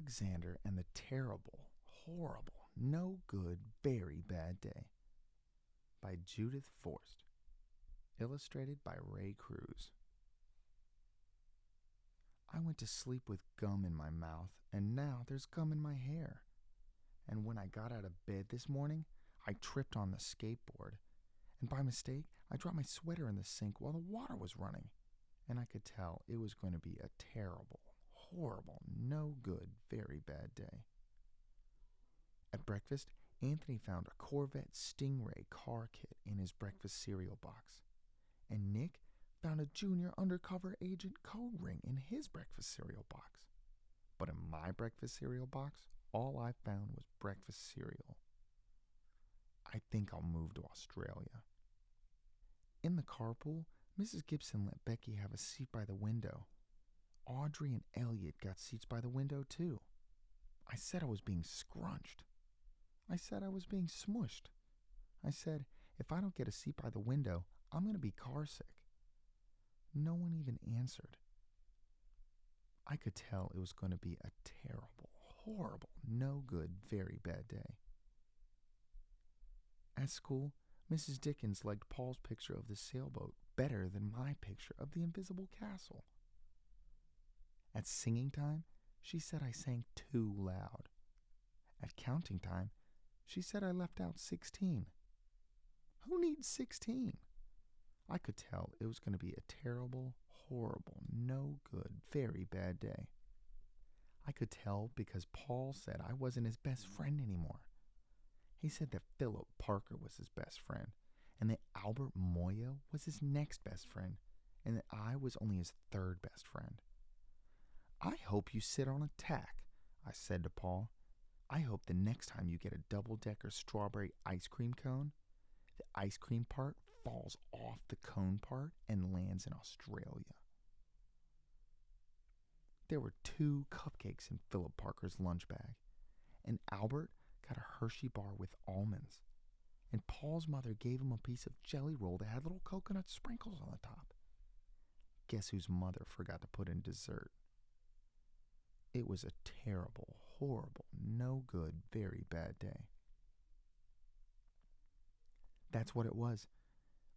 Alexander and the Terrible, Horrible, No Good, Very Bad Day by Judith Viorst. Illustrated by Ray Cruz. I went to sleep with gum in my mouth, and now there's gum in my hair. And when I got out of bed this morning, I tripped on the skateboard, and by mistake, I dropped my sweater in the sink while the water was running. And I could tell it was going to be a terrible, horrible, no good, very bad day. At breakfast, Anthony found a Corvette Stingray car kit in his breakfast cereal box. And Nick found a junior undercover agent code ring in his breakfast cereal box. But in my breakfast cereal box, all I found was breakfast cereal. I think I'll move to Australia. In the carpool, Mrs. Gibson let Becky have a seat by the window. Audrey and Elliot got seats by the window, too. I said I was being scrunched. I said I was being smushed. I said, if I don't get a seat by the window, I'm going to be car sick. No one even answered. I could tell it was going to be a terrible, horrible, no good, very bad day. At school, Mrs. Dickens liked Paul's picture of the sailboat better than my picture of the invisible castle. At singing time, she said I sang too loud. At counting time, she said I left out 16. Who needs 16? I could tell it was going to be a terrible, horrible, no good, very bad day. I could tell because Paul said I wasn't his best friend anymore. He said that Philip Parker was his best friend, and that Albert Moya was his next best friend, and that I was only his third best friend. I hope you sit on a tack, I said to Paul. I hope the next time you get a double-decker strawberry ice cream cone, the ice cream part falls off the cone part and lands in Australia. There were 2 cupcakes in Philip Parker's lunch bag, and Albert got a Hershey bar with almonds, and Paul's mother gave him a piece of jelly roll that had little coconut sprinkles on the top. Guess whose mother forgot to put in dessert? It was a terrible, horrible, no good, very bad day. That's what it was,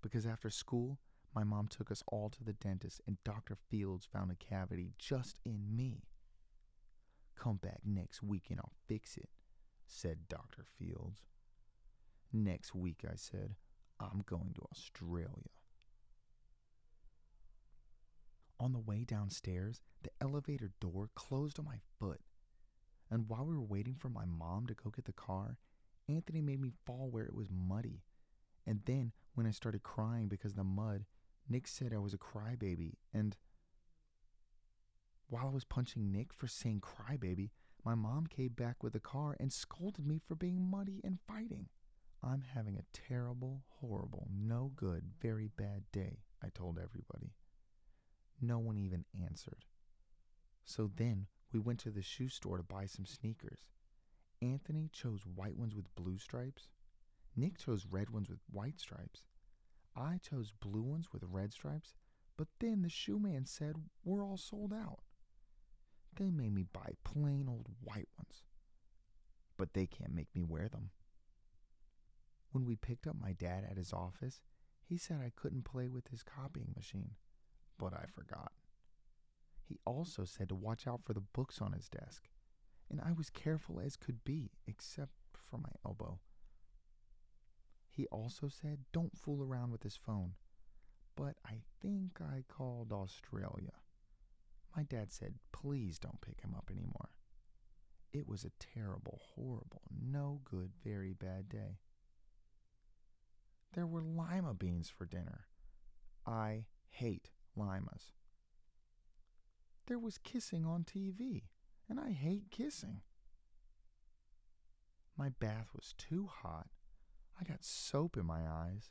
because after school, my mom took us all to the dentist and Dr. Fields found a cavity just in me. Come back next week and I'll fix it, said Dr. Fields. Next week, I said, I'm going to Australia. On the way downstairs, the elevator door closed on my foot. And while we were waiting for my mom to go get the car, Anthony made me fall where it was muddy. And then, when I started crying because of the mud, Nick said I was a crybaby. And while I was punching Nick for saying crybaby, my mom came back with the car and scolded me for being muddy and fighting. I'm having a terrible, horrible, no good, very bad day, I told everybody. No one even answered. So then we went to the shoe store to buy some sneakers. Anthony chose white ones with blue stripes. Nick chose red ones with white stripes. I chose blue ones with red stripes, but then the shoe man said we're all sold out. They made me buy plain old white ones, but they can't make me wear them. When we picked up my dad at his office, he said I couldn't play with his copying machine. But I forgot. He also said to watch out for the books on his desk, and I was careful as could be, except for my elbow. He also said don't fool around with his phone, but I think I called Australia. My dad said please don't pick him up anymore. It was a terrible, horrible, no good, very bad day. There were lima beans for dinner. I hate limas. There was kissing on TV, and I hate kissing. My bath was too hot. I got soap in my eyes.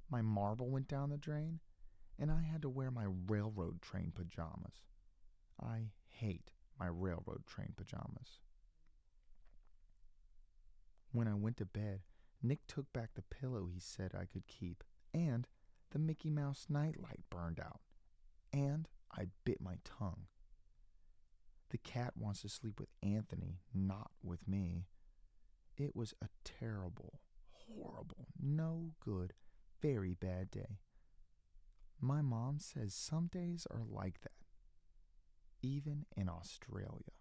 My marble went down the drain, and I had to wear my railroad train pajamas. I hate my railroad train pajamas. When I went to bed, Nick took back the pillow he said I could keep, and the Mickey Mouse nightlight burned out. And I bit my tongue. The cat wants to sleep with Anthony, not with me. It was a terrible, horrible, no good, very bad day. My mom says some days are like that, even in Australia.